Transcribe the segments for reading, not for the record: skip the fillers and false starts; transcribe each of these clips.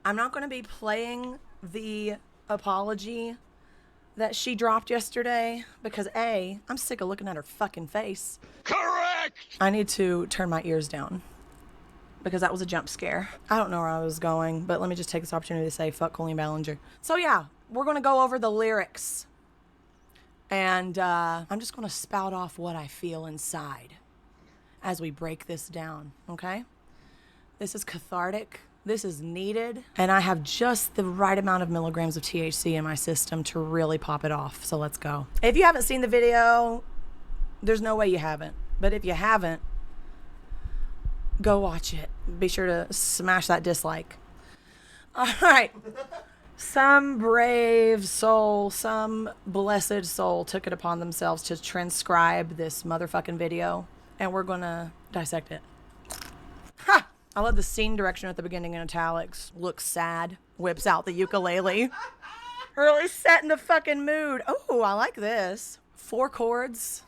I'm not going to be playing the apology that she dropped yesterday because A, I'm sick of looking at her fucking face. Correct! I need to turn my ears down because that was a jump scare. I don't know where I was going, but let me just take this opportunity to say fuck Colleen Ballinger. So yeah, we're going to go over the lyrics. And I'm just going to spout off what I feel inside as we break this down, okay? This is cathartic. This is needed. And I have just the right amount of milligrams of THC in my system to really pop it off. So let's go. If you haven't seen the video, there's no way you haven't. But if you haven't, go watch it. Be sure to smash that dislike. All right. Some brave soul, some blessed soul took it upon themselves to transcribe this motherfucking video. And we're going to dissect it. Ha! I love the scene direction at the beginning in italics. Looks sad. Whips out the ukulele. Really setting the fucking mood. Oh, I like this. 4 chords.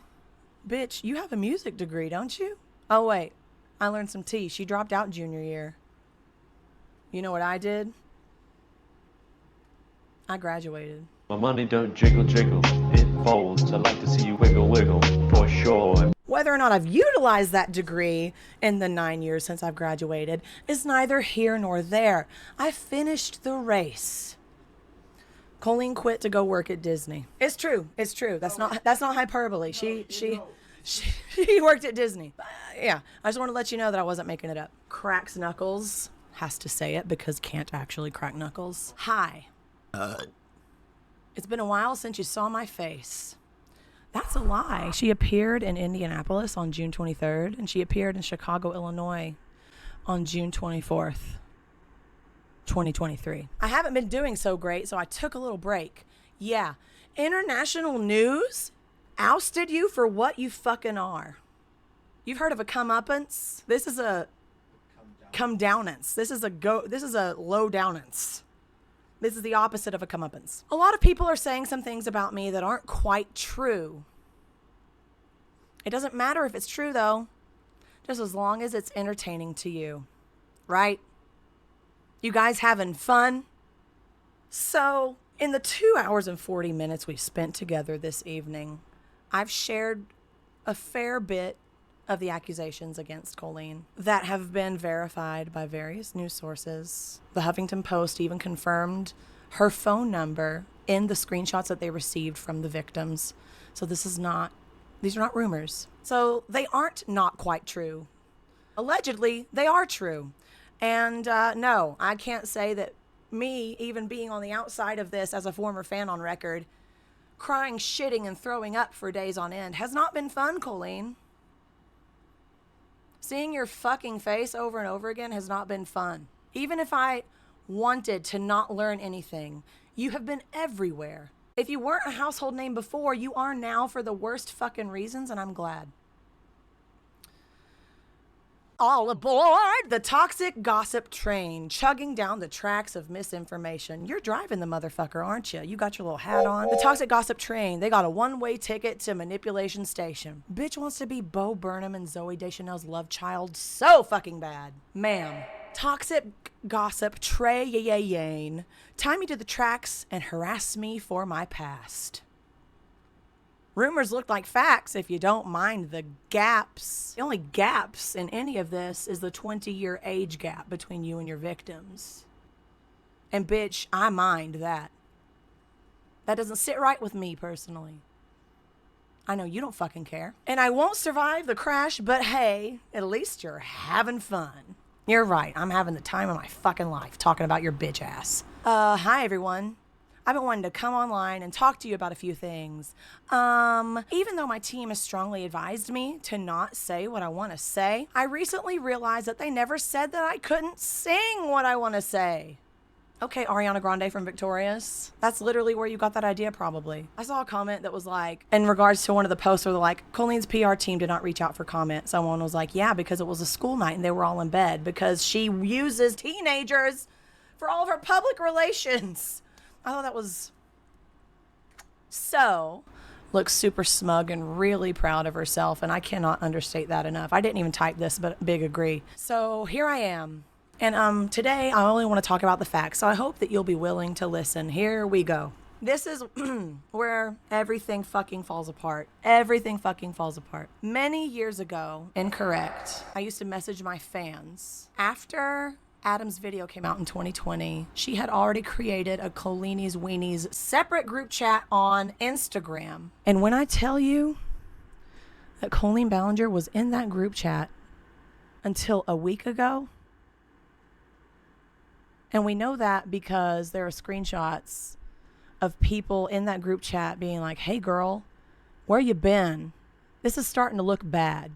Bitch, you have a music degree, don't you? Oh, wait. I learned some T. She dropped out junior year. You know what I did? I graduated. My money don't jiggle jiggle, it folds. I like to see you wiggle wiggle, for sure. Whether or not I've utilized that degree in the 9 years since I've graduated is neither here nor there. I finished the race. Colleen quit to go work at Disney. It's true. It's true. That's not hyperbole. She worked at Disney. Yeah, I just want to let you know that I wasn't making it up. Cracks knuckles. Has to say it because can't actually crack knuckles. Hi. It's been a while since you saw my face. That's a lie. She appeared in Indianapolis on June 23rd, and she appeared in Chicago, Illinois on June 24th, 2023. I haven't been doing so great, so I took a little break. Yeah, international news ousted you for what you fucking are. You've heard of a comeuppance? This is a come downance. This is a low downance. This is the opposite of a comeuppance. A lot of people are saying some things about me that aren't quite true. It doesn't matter if it's true, though, just as long as it's entertaining to you, right? You guys having fun? So, in the 2 hours and 40 minutes we've spent together this evening, I've shared a fair bit of the accusations against Colleen that have been verified by various news sources. The Huffington Post even confirmed her phone number in the screenshots that they received from the victims. So these are not rumors. So they aren't not quite true. Allegedly, they are true. And no, I can't say that me, even being on the outside of this as a former fan on record, crying, shitting, and throwing up for days on end has not been fun, Colleen. Seeing your fucking face over and over again has not been fun. Even if I wanted to not learn anything, you have been everywhere. If you weren't a household name before, you are now for the worst fucking reasons, and I'm glad. All aboard the toxic gossip train, chugging down the tracks of misinformation. You're driving the motherfucker, aren't you? You got your little hat on. The toxic gossip train, they got a one-way ticket to manipulation station. Bitch wants to be Bo Burnham and Zooey Deschanel's love child so fucking bad. Ma'am, toxic gossip train, tie me to the tracks and harass me for my past. Rumors look like facts if you don't mind the gaps. The only gaps in any of this is the 20-year age gap between you and your victims. And bitch, I mind that. That doesn't sit right with me personally. I know you don't fucking care. And I won't survive the crash, but hey, at least you're having fun. You're right, I'm having the time of my fucking life talking about your bitch ass. Hi everyone. I've been wanting to come online and talk to you about a few things. Even though my team has strongly advised me to not say what I want to say, I recently realized that they never said that I couldn't sing what I want to say. Okay, Ariana Grande from Victorious. That's literally where you got that idea, probably. I saw a comment that was like, in regards to one of the posts where they're like, Colleen's PR team did not reach out for comment. Someone was like, yeah, because it was a school night and they were all in bed because she uses teenagers for all of her public relations. I thought that was so, looks super smug and really proud of herself, and I cannot understate that enough. I didn't even type this, but big agree. So here I am, And today I only want to talk about the facts, so I hope that you'll be willing to listen. Here we go. This is where everything fucking falls apart. Everything fucking falls apart. Many years ago, incorrect, I used to message my fans. After Adam's video came out in 2020, she had already created a Colleen's Weenies separate group chat on Instagram. And when I tell you that Colleen Ballinger was in that group chat until a week ago, and we know that because there are screenshots of people in that group chat being like, hey girl, where you been? This is starting to look bad.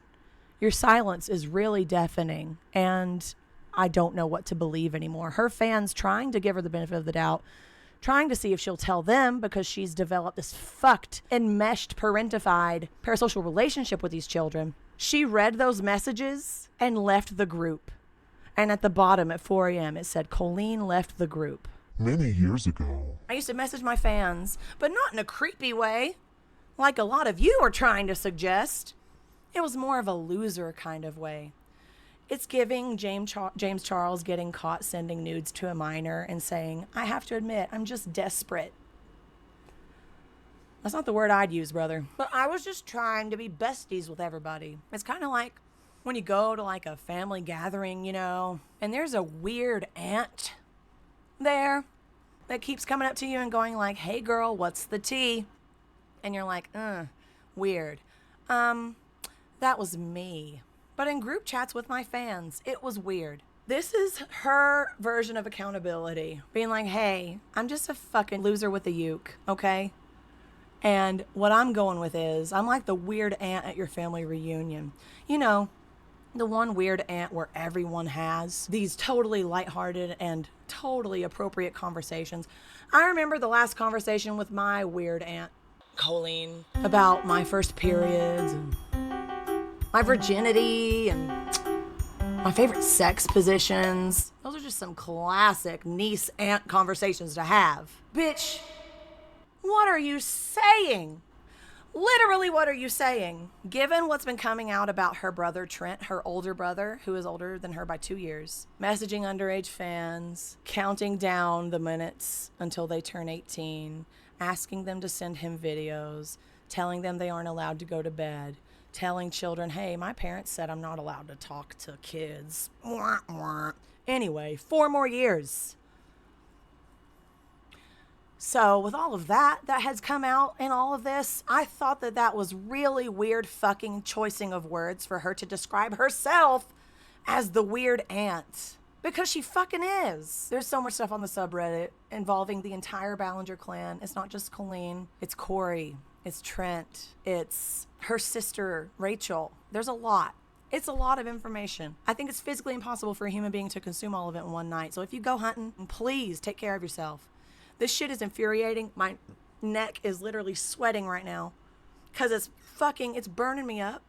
Your silence is really deafening, and I don't know what to believe anymore. Her fans trying to give her the benefit of the doubt, trying to see if she'll tell them because she's developed this fucked, enmeshed, parentified parasocial relationship with these children. She read those messages and left the group. And at the bottom at 4 a.m. it said, Colleen left the group. Many years ago. I used to message my fans, but not in a creepy way, like a lot of you are trying to suggest. It was more of a loser kind of way. It's giving James Charles getting caught sending nudes to a minor and saying, I have to admit, I'm just desperate. That's not the word I'd use, brother. But I was just trying to be besties with everybody. It's kind of like when you go to like a family gathering, you know, and there's a weird aunt there that keeps coming up to you and going like, hey girl, what's the tea? And you're like, weird. That was me. But in group chats with my fans, it was weird. This is her version of accountability. Being like, hey, I'm just a fucking loser with a uke, okay? And what I'm going with is, I'm like the weird aunt at your family reunion. You know, the one weird aunt where everyone has these totally lighthearted and totally appropriate conversations. I remember the last conversation with my weird aunt, Colleen, about my first periods and my virginity and my favorite sex positions. Those are just some classic niece aunt conversations to have. Bitch, what are you saying? Literally, what are you saying? Given what's been coming out about her brother, Trent, her older brother, who is older than her by 2 years, messaging underage fans, counting down the minutes until they turn 18, asking them to send him videos, telling them they aren't allowed to go to bed, telling children, hey, my parents said I'm not allowed to talk to kids. Wah, wah. Anyway, 4 more years. So with all of that has come out in all of this, I thought that was really weird fucking choicing of words for her to describe herself as the weird aunt. Because she fucking is. There's so much stuff on the subreddit involving the entire Ballinger clan. It's not just Colleen. It's Corey. It's Trent. It's her sister, Rachel. There's a lot. It's a lot of information. I think it's physically impossible for a human being to consume all of it in one night. So if you go hunting, please take care of yourself. This shit is infuriating. My neck is literally sweating right now because it's burning me up.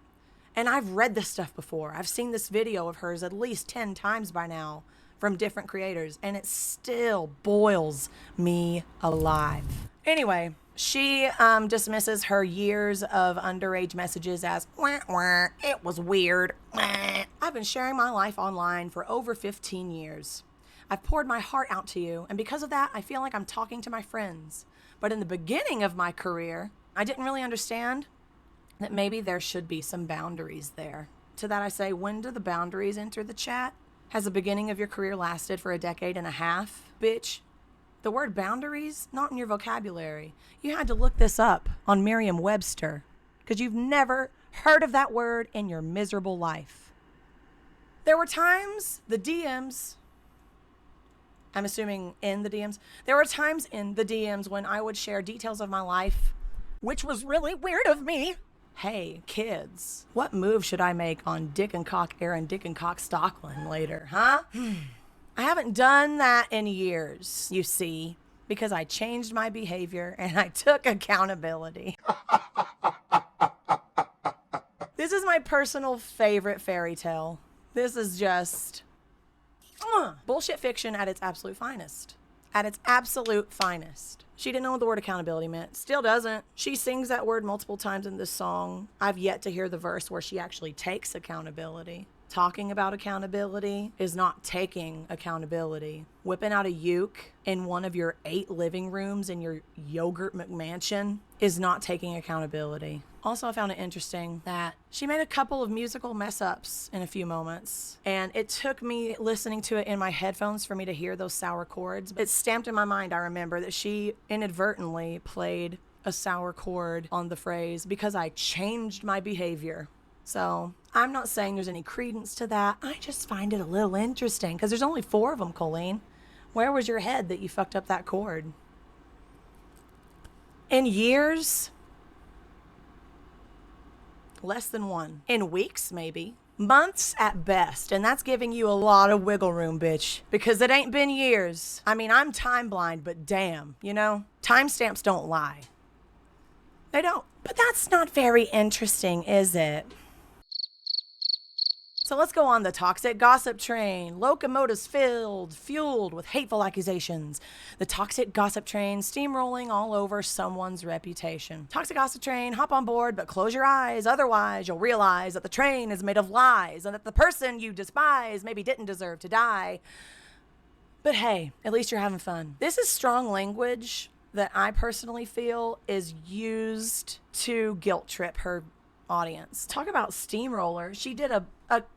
And I've read this stuff before. I've seen this video of hers at least 10 times by now from different creators, and it still boils me alive. Anyway, she dismisses her years of underage messages as, wah, wah, it was weird. Wah. I've been sharing my life online for over 15 years. I've poured my heart out to you, and because of that, I feel like I'm talking to my friends. But in the beginning of my career, I didn't really understand that maybe there should be some boundaries there. To that I say, when do the boundaries enter the chat? Has the beginning of your career lasted for a decade and a half? Bitch, the word boundaries, not in your vocabulary. You had to look this up on Merriam-Webster because you've never heard of that word in your miserable life. There were times, the DMs, I'm assuming in the DMs, there were times in the DMs when I would share details of my life, which was really weird of me. Hey, kids, what move should I make on Dick and Cock Aaron Dick and Cock Stockland later, huh? I haven't done that in years, you see, because I changed my behavior and I took accountability. This is my personal favorite fairy tale. This is just bullshit fiction at its absolute finest. At its absolute finest. She didn't know what the word accountability meant. Still doesn't. She sings that word multiple times in this song. I've yet to hear the verse where she actually takes accountability. Talking about accountability is not taking accountability. Whipping out a uke in one of your 8 living rooms in your yogurt McMansion is not taking accountability. Also, I found it interesting that she made a couple of musical mess ups in a few moments, and it took me listening to it in my headphones for me to hear those sour chords. It's stamped in my mind, I remember, that she inadvertently played a sour chord on the phrase because I changed my behavior. So I'm not saying there's any credence to that. I just find it a little interesting because there's only 4 of them, Colleen. Where was your head that you fucked up that chord? In years? Less than 1. In weeks, maybe. Months at best. And that's giving you a lot of wiggle room, bitch. Because it ain't been years. I mean, I'm time blind, but damn, you know? Timestamps don't lie. They don't. But that's not very interesting, is it? So let's go on the toxic gossip train. Locomotives fueled with hateful accusations. The toxic gossip train steamrolling all over someone's reputation. Toxic gossip train, hop on board, but close your eyes. Otherwise, you'll realize that the train is made of lies and that the person you despise maybe didn't deserve to die. But hey, at least you're having fun. This is strong language that I personally feel is used to guilt trip her audience. Talk about steamroller. She did a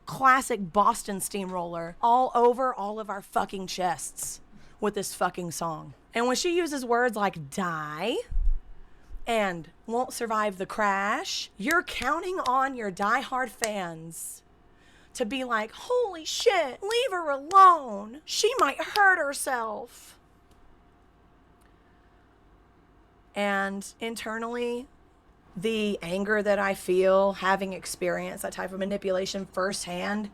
classic Boston steamroller all over all of our fucking chests with this fucking song. And when she uses words like die and won't survive the crash, you're counting on your diehard fans to be like, holy shit, leave her alone. She might hurt herself. And internally, the anger that I feel having experienced that type of manipulation firsthand,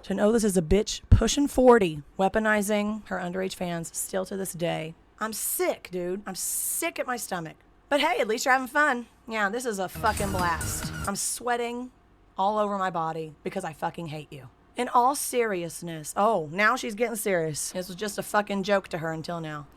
to know this is a bitch pushing 40, weaponizing her underage fans still to this day. I'm sick, dude. I'm sick at my stomach. But hey, at least you're having fun. Yeah, this is a fucking blast. I'm sweating all over my body because I fucking hate you. In all seriousness, oh, now she's getting serious. This was just a fucking joke to her until now.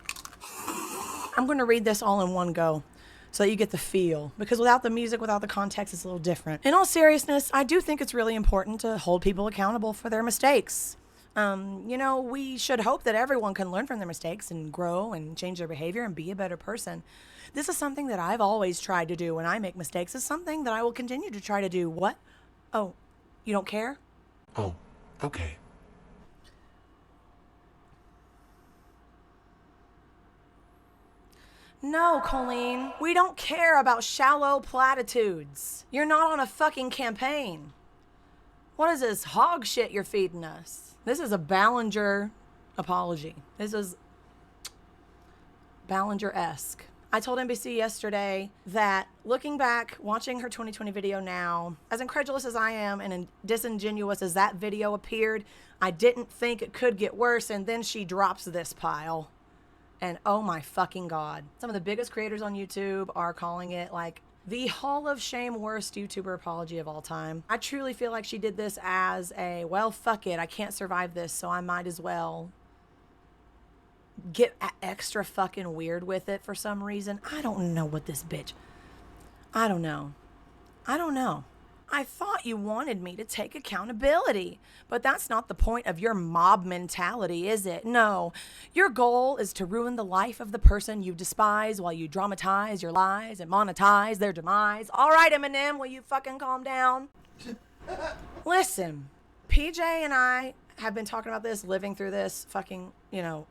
I'm going to read this all in one go, so that you get the feel. Because without the music, without the context, it's a little different. In all seriousness, I do think it's really important to hold people accountable for their mistakes. You know, we should hope that everyone can learn from their mistakes and grow and change their behavior and be a better person. This is something that I've always tried to do when I make mistakes. It's something that I will continue to try to do. What? Oh, you don't care? Oh, okay. No, Colleen, we don't care about shallow platitudes. You're not on a fucking campaign. What is this hog shit you're feeding us? This is a Ballinger apology. This is Ballinger-esque. I told NBC yesterday that looking back, watching her 2020 video now, as incredulous as I am and disingenuous as that video appeared, I didn't think it could get worse, and then she drops this pile. And oh my fucking God. Some of the biggest creators on YouTube are calling it like the Hall of Shame worst YouTuber apology of all time. I truly feel like she did this as a, well, fuck it, I can't survive this, so I might as well get extra fucking weird with it for some reason. I don't know what this bitch... I don't know. I thought you wanted me to take accountability, but that's not the point of your mob mentality, is it? No, your goal is to ruin the life of the person you despise while you dramatize your lies and monetize their demise. All right, Eminem, will you fucking calm down? Listen, PJ and I have been talking about this, living through this, fucking, you know,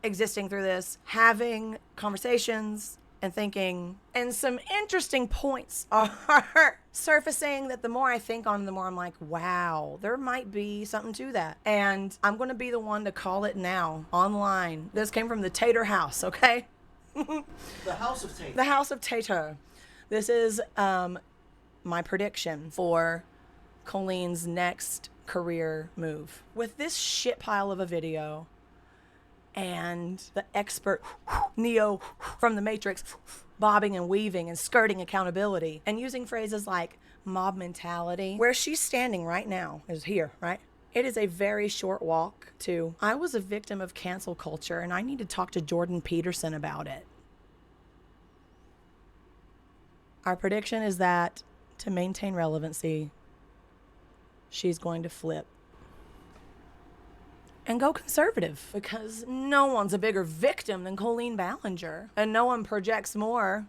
existing through this, having conversations and thinking, and some interesting points are surfacing that the more I think on them, the more I'm like, wow, there might be something to that. And I'm going to be the one to call it now, online. This came from the Tater House, okay? The House of Tater. The House of Tater. This is my prediction for Colleen's next career move. With this shit pile of a video, and the expert Neo from the Matrix bobbing and weaving and skirting accountability and using phrases like mob mentality. Where she's standing right now is here, right? It is a very short walk to, I was a victim of cancel culture and I need to talk to Jordan Peterson about it. Our prediction is that to maintain relevancy, she's going to flip and go conservative, because no one's a bigger victim than Colleen Ballinger, and no one projects more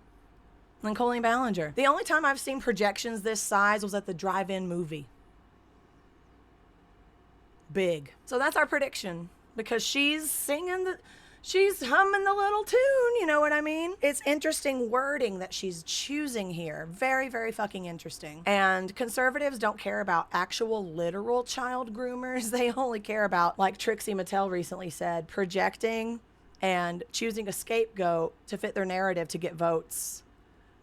than Colleen Ballinger. The only time I've seen projections this size was at the drive-in movie. Big. So that's our prediction, because she's humming the little tune, you know what I mean? It's interesting wording that she's choosing here. Very, very fucking interesting. And conservatives don't care about actual literal child groomers. They only care about, like Trixie Mattel recently said, projecting and choosing a scapegoat to fit their narrative to get votes.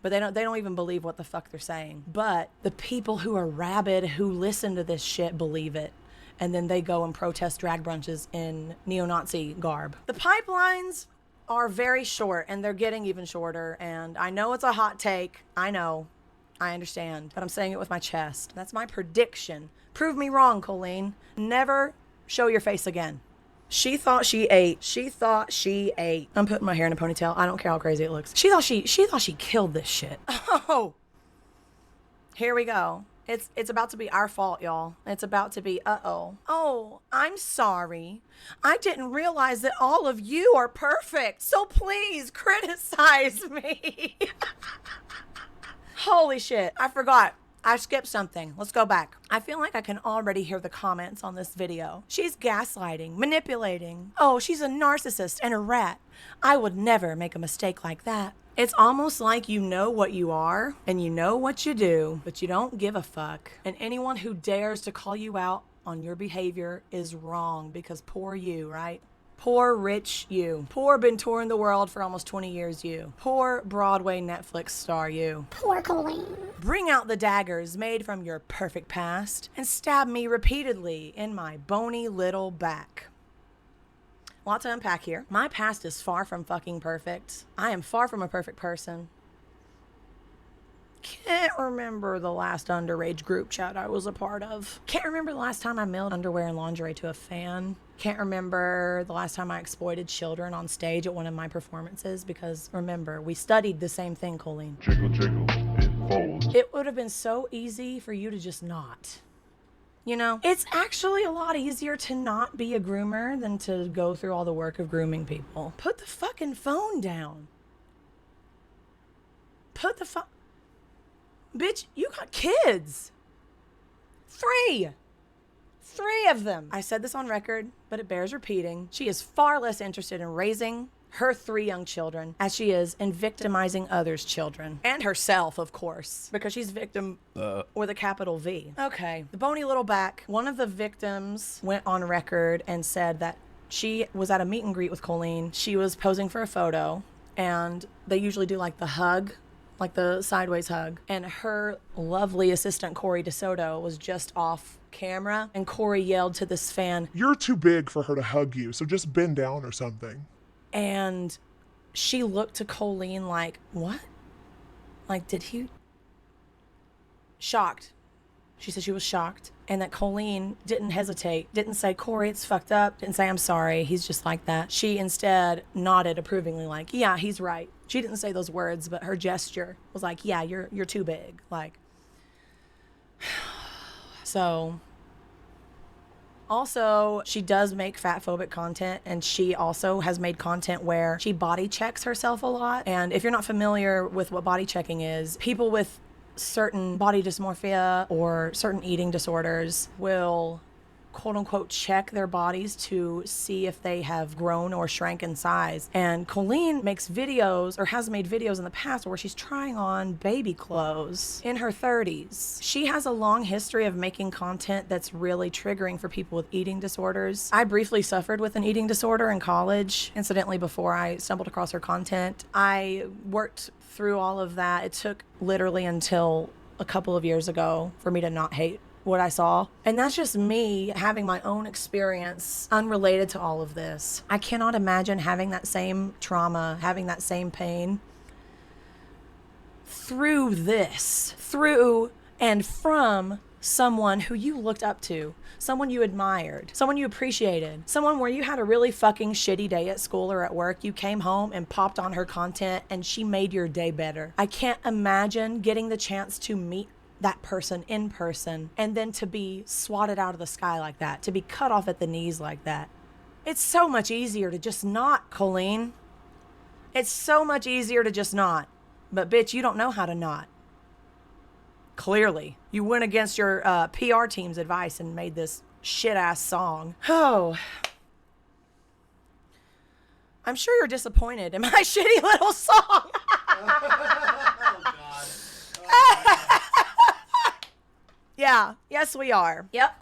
But they don't even believe what the fuck they're saying. But the people who are rabid, who listen to this shit, believe it. And then they go and protest drag brunches in neo-Nazi garb. The pipelines are very short, and they're getting even shorter. And I know it's a hot take. I know. I understand. But I'm saying it with my chest. That's my prediction. Prove me wrong, Colleen. Never show your face again. She thought she ate. She thought she ate. I'm putting my hair in a ponytail. I don't care how crazy it looks. She thought she killed this shit. Oh. Here we go. It's about to be our fault, y'all. It's about to be, uh-oh. Oh, I'm sorry. I didn't realize that all of you are perfect. So please criticize me. Holy shit. I forgot. I skipped something. Let's go back. I feel like I can already hear the comments on this video. She's gaslighting, manipulating. Oh, she's a narcissist and a rat. I would never make a mistake like that. It's almost like you know what you are and you know what you do, but you don't give a fuck. And anyone who dares to call you out on your behavior is wrong, because poor you, right? Poor rich you. Poor been touring the world for almost 20 years you. Poor Broadway Netflix star you. Poor Colleen. Bring out the daggers made from your perfect past and stab me repeatedly in my bony little back. Lot to unpack here. My past is far from fucking perfect. I am far from a perfect person. Can't remember the last underage group chat I was a part of. Can't remember the last time I mailed underwear and lingerie to a fan. Can't remember the last time I exploited children on stage at one of my performances, because remember, we studied the same thing, Colleen. Jiggle, jiggle, it folds. It would have been so easy for you to just not. You know, it's actually a lot easier to not be a groomer than to go through all the work of grooming people. Put the fucking phone down. Put the phone... Bitch, you got kids. 3 of them. I said this on record, but it bears repeating. She is far less interested in raising her 3 young children as she is in victimizing others' children. And herself, of course, because she's victim with a capital V. Okay, the bony little back. One of the victims went on record and said that she was at a meet and greet with Colleen. She was posing for a photo, and they usually do like the hug, like the sideways hug. And her lovely assistant, Corey DeSoto, was just off camera, and Corey yelled to this fan, "You're too big for her to hug you, so just bend down or something." And she looked to Colleen like, what? Like, did he? Shocked. She said she was shocked. And that Colleen didn't hesitate, didn't say, Corey, it's fucked up, didn't say, I'm sorry, he's just like that. She instead nodded approvingly like, yeah, he's right. She didn't say those words, but her gesture was like, yeah, you're too big. Like, so... Also, she does make fat-phobic content, and she also has made content where she body checks herself a lot. And if you're not familiar with what body checking is, people with certain body dysmorphia or certain eating disorders will quote-unquote check their bodies to see if they have grown or shrank in size. And Colleen makes videos, or has made videos in the past, where she's trying on baby clothes in her 30s. She has a long history of making content that's really triggering for people with eating disorders. I briefly suffered with an eating disorder in college, incidentally, before I stumbled across her content. I worked through all of that. It took literally until a couple of years ago for me to not hate what I saw. And that's just me having my own experience unrelated to all of this. I cannot imagine having that same trauma, having that same pain through this, through and from someone who you looked up to, someone you admired, someone you appreciated, someone where you had a really fucking shitty day at school or at work. You came home and popped on her content and she made your day better. I can't imagine getting the chance to meet that person in person, and then to be swatted out of the sky like that, to be cut off at the knees like that. It's so much easier to just not, Colleen. It's so much easier to just not. But bitch, you don't know how to not. Clearly. You went against your PR team's advice and made this shit-ass song. Oh. I'm sure you're disappointed in my shitty little song. Yeah. Yes, we are. Yep.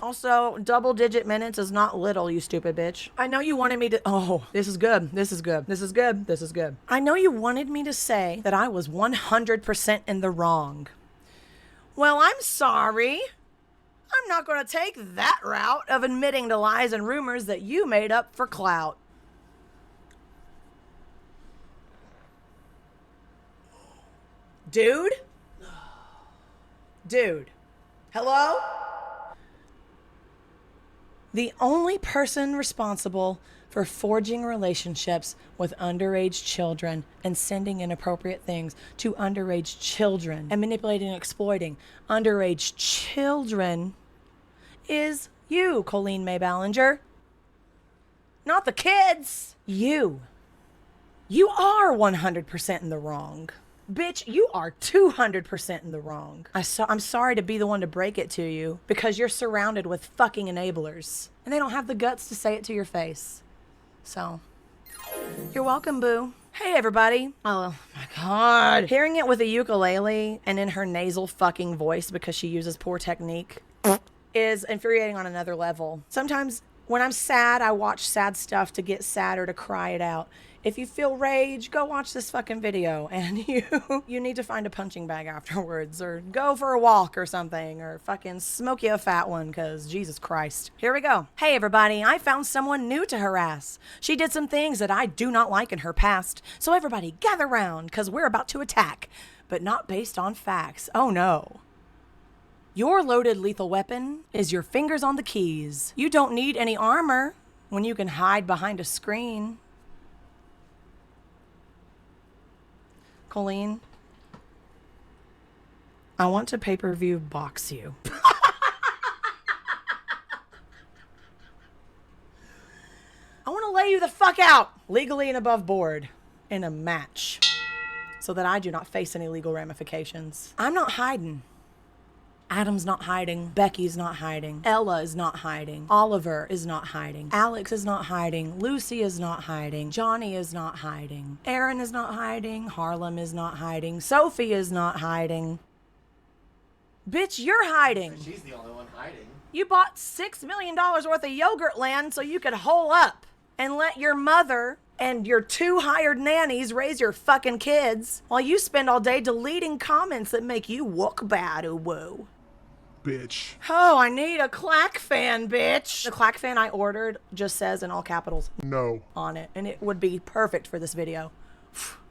Also, double-digit minutes is not little, you stupid bitch. I know you wanted me to... Oh, this is good. This is good. This is good. This is good. I know you wanted me to say that I was 100% in the wrong. Well, I'm sorry. I'm not going to take that route of admitting to lies and rumors that you made up for clout. Dude? Dude. Hello? The only person responsible for forging relationships with underage children and sending inappropriate things to underage children and manipulating and exploiting underage children is you, Colleen Ballinger. Not the kids. You. You are 100% in the wrong. Bitch, you are 200% in the wrong. I'm sorry to be the one to break it to you because you're surrounded with fucking enablers and they don't have the guts to say it to your face. So, you're welcome, boo. Hey, everybody. Oh, my God. Hearing it with a ukulele and in her nasal fucking voice because she uses poor technique is infuriating on another level. Sometimes when I'm sad, I watch sad stuff to get sad or to cry it out. If you feel rage, go watch this fucking video and you need to find a punching bag afterwards or go for a walk or something or fucking smoke you a fat one because Jesus Christ. Here we go. Hey everybody, I found someone new to harass. She did some things that I do not like in her past. So everybody gather round because we're about to attack, but not based on facts. Oh no. Your loaded lethal weapon is your fingers on the keys. You don't need any armor when you can hide behind a screen. Colleen, I want to pay-per-view box you. I want to lay you the fuck out, legally and above board, in a match, so that I do not face any legal ramifications. I'm not hiding. Adam's not hiding. Becky's not hiding. Ella is not hiding. Oliver is not hiding. Alex is not hiding. Lucy is not hiding. Johnny is not hiding. Aaron is not hiding. Harlem is not hiding. Sophie is not hiding. Bitch, you're hiding. She's the only one hiding. You bought $6 million worth of yogurt land so you could hole up and let your mother and your 2 hired nannies raise your fucking kids while you spend all day deleting comments that make you look bad, ooh woo. Bitch. Oh, I need a clack fan, bitch. The clack fan I ordered just says in all capitals No. on it, and it would be perfect for this video.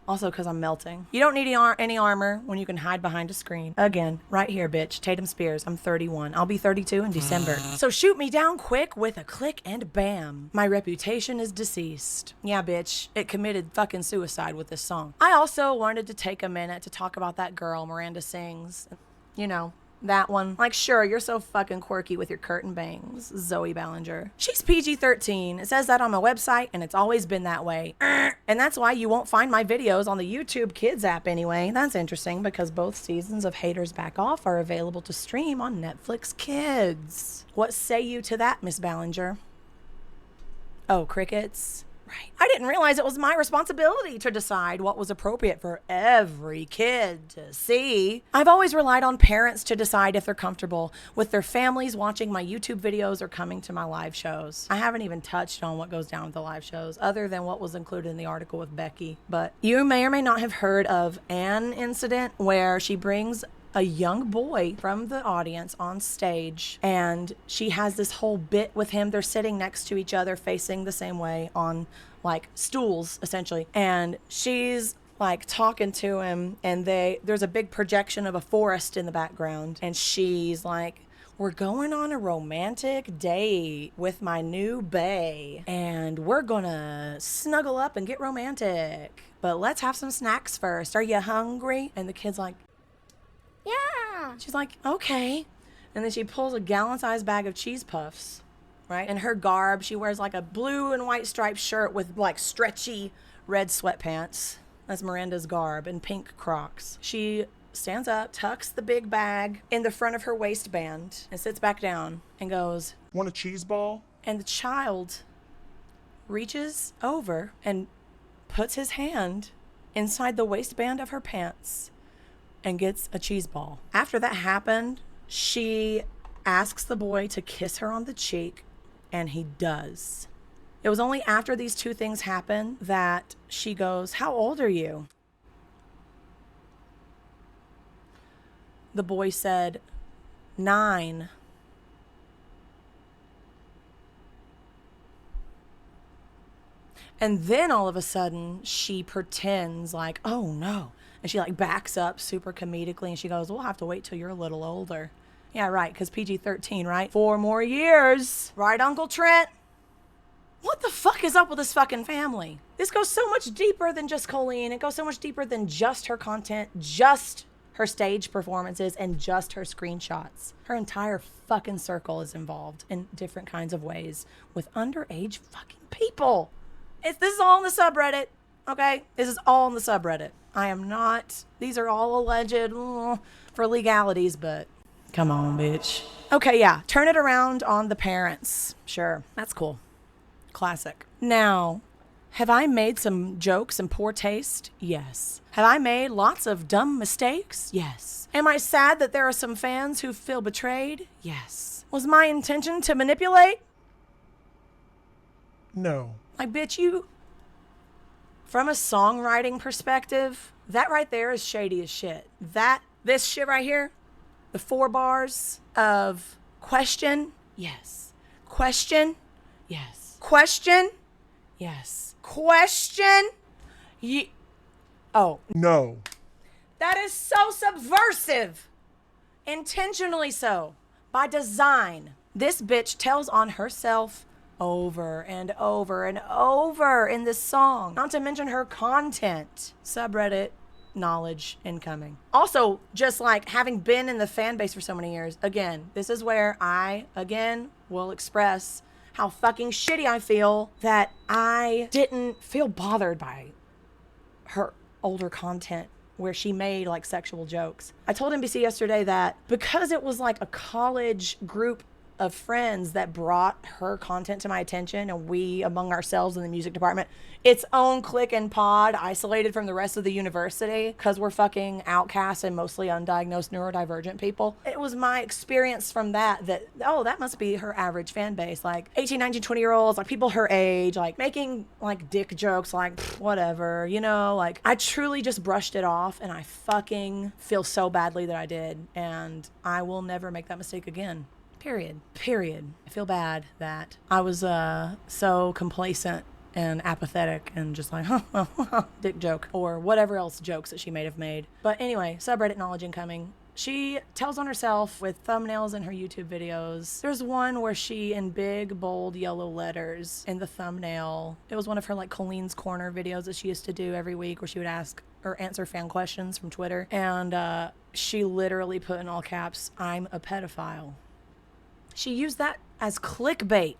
Also, because I'm melting. You don't need any armor when you can hide behind a screen. Again, right here, bitch. Tatum Spears. I'm 31. I'll be 32 in December. So shoot me down quick with a click and bam. My reputation is deceased. Yeah, bitch. It committed fucking suicide with this song. I also wanted to take a minute to talk about that girl Miranda sings. You know, that one. Like, sure, you're so fucking quirky with your curtain bangs, Zoe Ballinger. She's PG-13. It says that on my website, and it's always been that way. And that's why you won't find my videos on the YouTube Kids app anyway. That's interesting because both seasons of Haters Back Off are available to stream on Netflix Kids. What say you to that, Miss Ballinger? Oh, crickets? Right. I didn't realize it was my responsibility to decide what was appropriate for every kid to see. I've always relied on parents to decide if they're comfortable with their families watching my YouTube videos or coming to my live shows. I haven't even touched on what goes down with the live shows other than what was included in the article with Becky. But you may or may not have heard of an incident where she brings a young boy from the audience on stage and she has this whole bit with him. They're sitting next to each other facing the same way on like stools essentially, and she's like talking to him and there's a big projection of a forest in the background and she's like, we're going on a romantic date with my new bae and we're gonna snuggle up and get romantic, but let's have some snacks first. Are you hungry? And the kid's like, yeah. She's like, okay. And then she pulls a gallon-sized bag of cheese puffs, right? In her garb, she wears like a blue and white striped shirt with like stretchy red sweatpants. That's Miranda's garb, and pink Crocs. She stands up, tucks the big bag in the front of her waistband, and sits back down and goes, Want a cheese ball? and the child reaches over and puts his hand inside the waistband of her pants and gets a cheese ball. After that happened, she asks the boy to kiss her on the cheek, and he does. It was only after these two things happened that she goes, how old are you? The boy said, 9. And then all of a sudden, she pretends like, oh no. And she like backs up super comedically and she goes, we'll have to wait till you're a little older. Yeah, right, because PG-13, right? 4 more years. Right, Uncle Trent? What the fuck is up with this fucking family? This goes so much deeper than just Colleen. It goes so much deeper than just her content, just her stage performances, and just her screenshots. Her entire fucking circle is involved in different kinds of ways with underage fucking people. This is all in the subreddit, okay? This is all in the subreddit. I am not, these are all alleged for legalities, but come on, bitch. Okay, yeah, turn it around on the parents. Sure, that's cool. Classic. Now, have I made some jokes in poor taste? Yes. Have I made lots of dumb mistakes? Yes. Am I sad that there are some fans who feel betrayed? Yes. Was my intention to manipulate? No. Like, bitch, you, from a songwriting perspective, that right there is shady as shit. This shit right here, the 4 bars of question, yes. Question, yes. Question, yes. Question, oh. No. That is so subversive. Intentionally so. By design. This bitch tells on herself over and over and over in this song. Not to mention her content. Subreddit knowledge incoming. Also, just like having been in the fan base for so many years, again, this is where I, again, will express how fucking shitty I feel that I didn't feel bothered by her older content where she made like sexual jokes. I told NBC yesterday that because it was like a college group of friends that brought her content to my attention, and we among ourselves in the music department, its own clique and pod, isolated from the rest of the university because we're fucking outcasts and mostly undiagnosed neurodivergent people. It was my experience from that, oh, that must be her average fan base, like 18, 19, 20 year olds, like people her age, like making like dick jokes, like whatever, you know, like I truly just brushed it off, and I fucking feel so badly that I did, and I will never make that mistake again. Period. I feel bad that I was so complacent and apathetic and just like, dick joke, or whatever else jokes that she may have made. But anyway, subreddit knowledge incoming. She tells on herself with thumbnails in her YouTube videos. There's one where she, in big, bold, yellow letters in the thumbnail, it was one of her like Colleen's Corner videos that she used to do every week where she would ask or answer fan questions from Twitter. And she literally put in all caps, "I'm a pedophile." She used that as clickbait.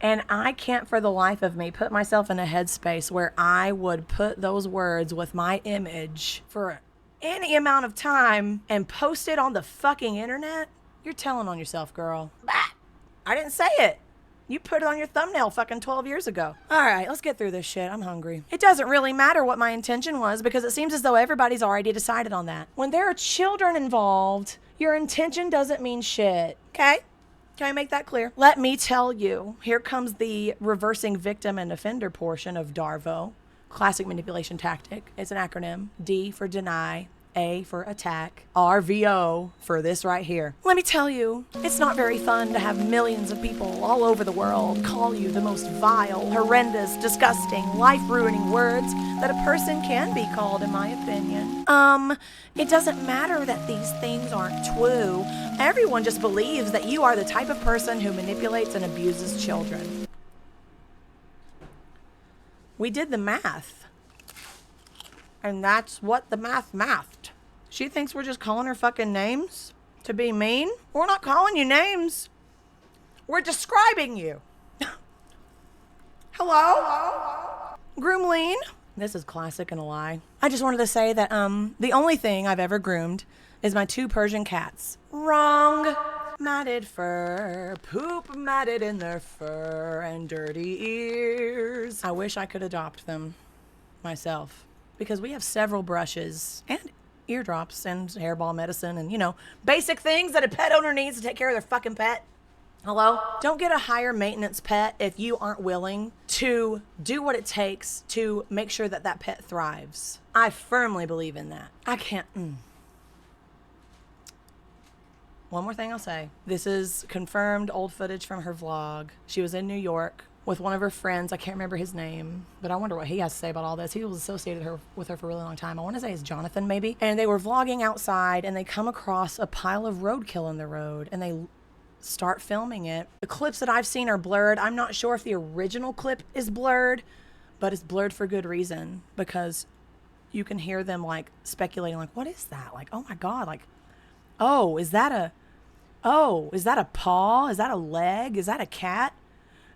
And I can't for the life of me put myself in a headspace where I would put those words with my image for any amount of time and post it on the fucking internet. You're telling on yourself, girl. Bah! I didn't say it. You put it on your thumbnail fucking 12 years ago. All right, let's get through this shit. I'm hungry. It doesn't really matter what my intention was because it seems as though everybody's already decided on that. When there are children involved, your intention doesn't mean shit, okay? Can I make that clear? Let me tell you, here comes the reversing victim and offender portion of DARVO, classic manipulation tactic. It's an acronym. D for deny, A for attack, RVO for this right here. Let me tell you, it's not very fun to have millions of people all over the world call you the most vile, horrendous, disgusting, life-ruining words that a person can be called, in my opinion. It doesn't matter that these things aren't true. Everyone just believes that you are the type of person who manipulates and abuses children. We did the math. And that's what the math mathed. She thinks we're just calling her fucking names to be mean. We're not calling you names. We're describing you. Hello? Groomleen. This is classic and a lie. I just wanted to say that the only thing I've ever groomed is my 2 Persian cats. Wrong. Matted fur, poop matted in their fur, and dirty ears. I wish I could adopt them myself, because we have several brushes and eardrops and hairball medicine and, you know, basic things that a pet owner needs to take care of their fucking pet. Hello? Don't get a higher maintenance pet if you aren't willing to do what it takes to make sure that that pet thrives. I firmly believe in that. I can't. One more thing I'll say. This is confirmed old footage from her vlog. She was in New York with one of her friends. I can't remember his name, but I wonder what he has to say about all this. He was associated with her for a really long time. I want to say it's Jonathan, maybe. And they were vlogging outside, and they come across a pile of roadkill in the road, and they start filming it. The clips that I've seen are blurred. I'm not sure if the original clip is blurred, but it's blurred for good reason, because you can hear them like speculating, like, what is that? Like, oh my God, like, is that a paw? Is that a leg? Is that a cat?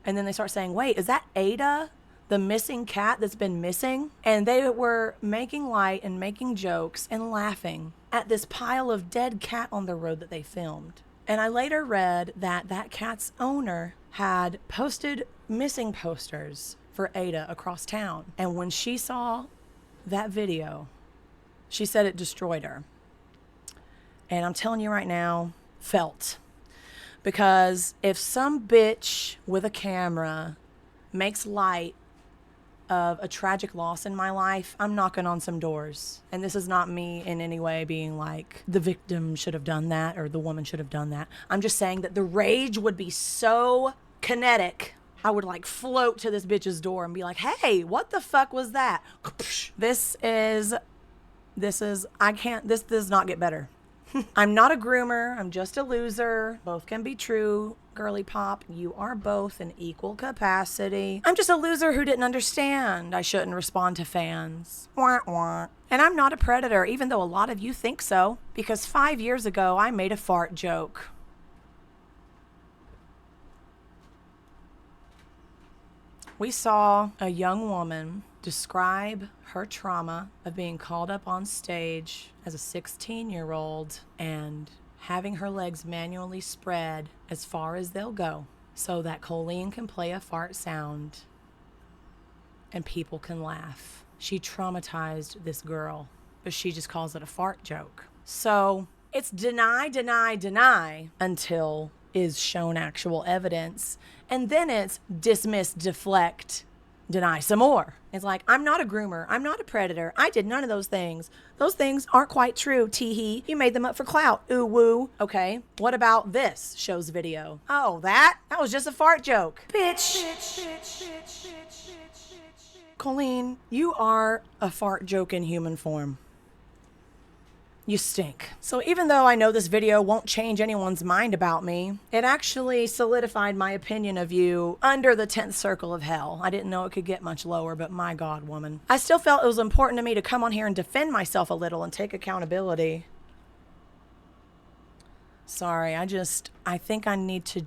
And then they start saying, wait, is that Ada, the missing cat that's been missing? And they were making light and making jokes and laughing at this pile of dead cat on the road that they filmed. And I later read that that cat's owner had posted missing posters for Ada across town. And when she saw that video, she said it destroyed her. And I'm telling you right now, FILTH. Because if some bitch with a camera makes light of a tragic loss in my life, I'm knocking on some doors. And this is not me in any way being like, the victim should have done that or the woman should have done that. I'm just saying that the rage would be so kinetic. I would like float to this bitch's door and be like, hey, what the fuck was that? This does not get better. I'm not a groomer. I'm just a loser. Both can be true. Girly pop, you are both in equal capacity. I'm just a loser who didn't understand I shouldn't respond to fans. Wah, wah. And I'm not a predator, even though a lot of you think so, because 5 years ago, I made a fart joke. We saw a young woman describe her trauma of being called up on stage as a 16-year-old and having her legs manually spread as far as they'll go so that Colleen can play a fart sound and people can laugh. She traumatized this girl, but she just calls it a fart joke. So it's deny, deny, deny until is shown actual evidence, and then it's dismiss, deflect, deny some more. It's like, I'm not a groomer. I'm not a predator. I did none of those things. Those things aren't quite true, tee-hee. You made them up for clout. Ooh, woo. Okay, what about this show's video? Oh, that was just a fart joke. Bitch. Colleen, you are a fart joke in human form. You stink. So even though I know this video won't change anyone's mind about me, it actually solidified my opinion of you under the 10th circle of hell. I didn't know it could get much lower, but my God, woman. I still felt it was important to me to come on here and defend myself a little and take accountability. Sorry, I think I need to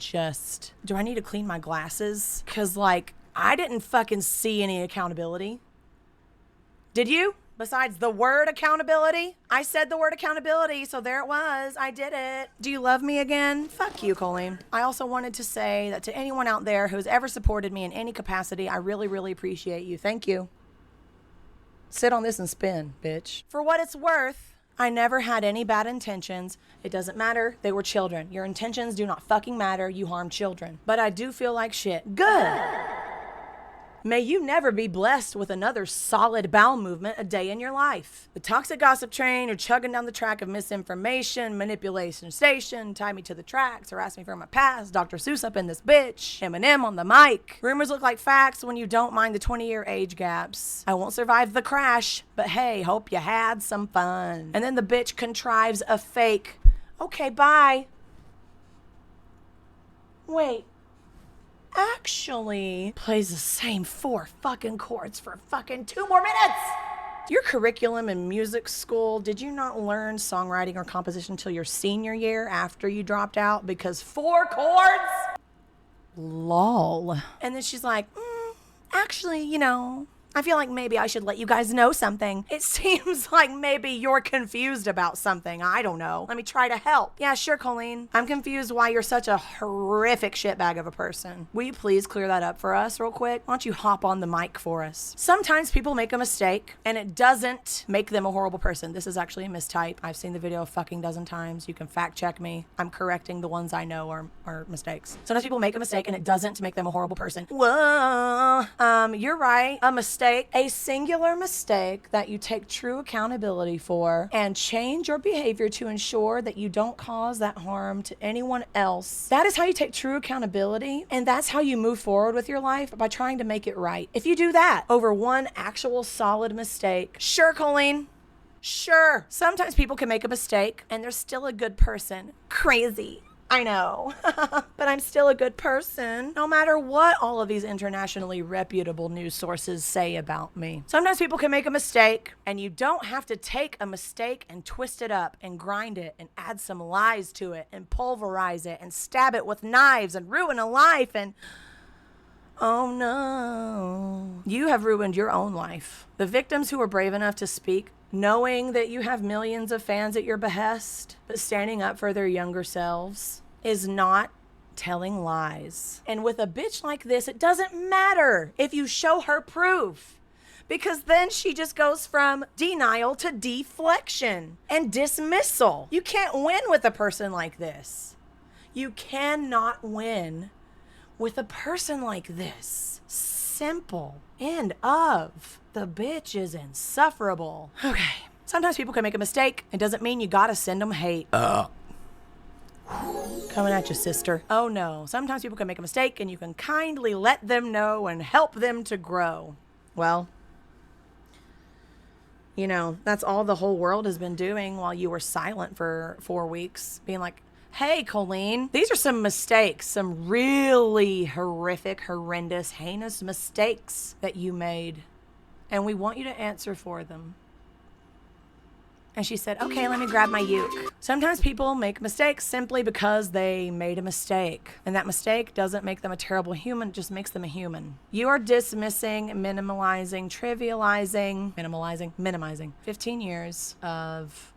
do I need to clean my glasses? Because, like, I didn't fucking see any accountability. Did you? Besides the word accountability? I said the word accountability, so there it was. I did it. Do you love me again? Fuck you, Colleen. I also wanted to say that to anyone out there who's ever supported me in any capacity, I really, really appreciate you. Thank you. Sit on this and spin, bitch. For what it's worth, I never had any bad intentions. It doesn't matter. They were children. Your intentions do not fucking matter. You harm children. But I do feel like shit. Good. May you never be blessed with another solid bowel movement a day in your life. The toxic gossip train, you're chugging down the track of misinformation, manipulation station, tie me to the tracks, harass me from my past, Dr. Seuss up in this bitch, Eminem on the mic. Rumors look like facts when you don't mind the 20-year age gaps. I won't survive the crash, but hey, hope you had some fun. And then the bitch contrives a fake, okay, bye. Wait. Actually plays the same 4 fucking chords for fucking 2 more minutes. Your curriculum in music school, did you not learn songwriting or composition until your senior year after you dropped out because 4 chords? Lol. And then she's like, actually, you know, I feel like maybe I should let you guys know something. It seems like maybe you're confused about something. I don't know. Let me try to help. Yeah, sure, Colleen. I'm confused why you're such a horrific shitbag of a person. Will you please clear that up for us real quick? Why don't you hop on the mic for us? Sometimes people make a mistake and it doesn't make them a horrible person. This is actually a mistype. I've seen the video a fucking dozen times. You can fact check me. I'm correcting the ones I know are mistakes. Sometimes people make a mistake and it doesn't make them a horrible person. Whoa. You're right. A mistake. A singular mistake that you take true accountability for and change your behavior to ensure that you don't cause that harm to anyone else. That is how you take true accountability, and that's how you move forward with your life, by trying to make it right. If you do that over one actual solid mistake, sure, Colleen. Sure. Sometimes people can make a mistake and they're still a good person. Crazy. I know, but I'm still a good person, no matter what all of these internationally reputable news sources say about me. Sometimes people can make a mistake, and you don't have to take a mistake and twist it up and grind it and add some lies to it and pulverize it and stab it with knives and ruin a life and... Oh no. You have ruined your own life. The victims who were brave enough to speak, knowing that you have millions of fans at your behest, but standing up for their younger selves, is not telling lies. And with a bitch like this, it doesn't matter if you show her proof, because then she just goes from denial to deflection and dismissal. You can't win with a person like this. You cannot win with a person like this. Simple. End of. The bitch is insufferable. Okay. Sometimes people can make a mistake. It doesn't mean you gotta send them hate. Coming at you, sister. Oh no. Sometimes people can make a mistake and you can kindly let them know and help them to grow. Well, you know, that's all the whole world has been doing while you were silent for 4 weeks. Being like, hey, Colleen, these are some mistakes, some really horrific, horrendous, heinous mistakes that you made, and we want you to answer for them. And she said, okay, let me grab my uke. Sometimes people make mistakes simply because they made a mistake, and that mistake doesn't make them a terrible human, it just makes them a human. You are dismissing, minimalizing, minimizing 15 years of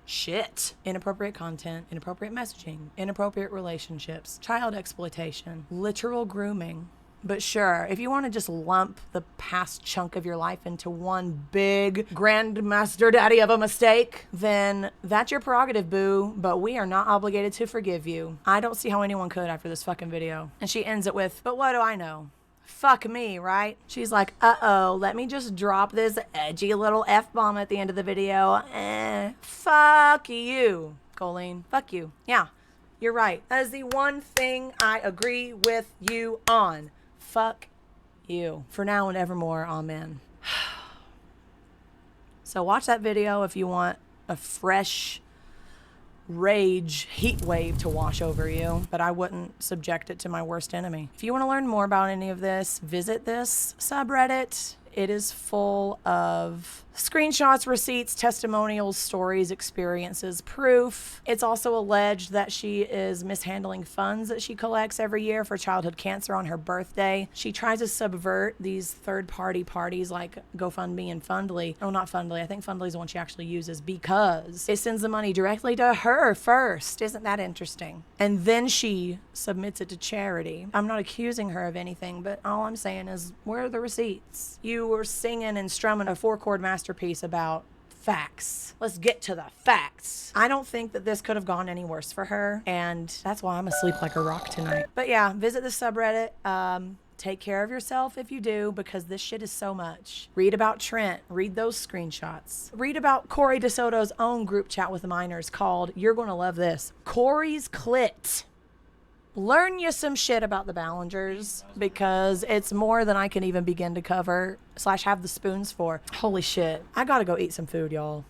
shit. Inappropriate content, inappropriate messaging, inappropriate relationships, child exploitation, literal grooming. But sure, if you want to just lump the past chunk of your life into one big grandmaster daddy of a mistake, then that's your prerogative, boo, but we are not obligated to forgive you. I don't see how anyone could after this fucking video. And she ends it with, but what do I know? Fuck me, right? She's like, uh-oh, let me just drop this edgy little F-bomb at the end of the video. Fuck you, Colleen. Fuck you. Yeah, you're right. That is the one thing I agree with you on. Fuck you. For now and evermore, amen. So watch that video if you want a fresh rage heat wave to wash over you, but I wouldn't subject it to my worst enemy. If you want to learn more about any of this, visit this subreddit. It is full of screenshots, receipts, testimonials, stories, experiences, proof. It's also alleged that she is mishandling funds that she collects every year for childhood cancer on her birthday. She tries to subvert these third-party parties like GoFundMe and Fundly. Oh, not Fundly. I think Fundly is the one she actually uses because it sends the money directly to her first. Isn't that interesting? And then she submits it to charity. I'm not accusing her of anything, but all I'm saying is, where are the receipts? You were singing and strumming a 4-chord masterpiece about facts. Let's get to the facts. I don't think that this could have gone any worse for her, and that's why I'm asleep like a rock tonight. But yeah, visit the subreddit. Take care of yourself if you do, because this shit is so much. Read about Trent. Read those screenshots. Read about Corey DeSoto's own group chat with minors called, you're gonna love this, Corey's Clit. Learn you some shit about the Ballingers, because it's more than I can even begin to cover / have the spoons for. Holy shit. I gotta go eat some food, y'all.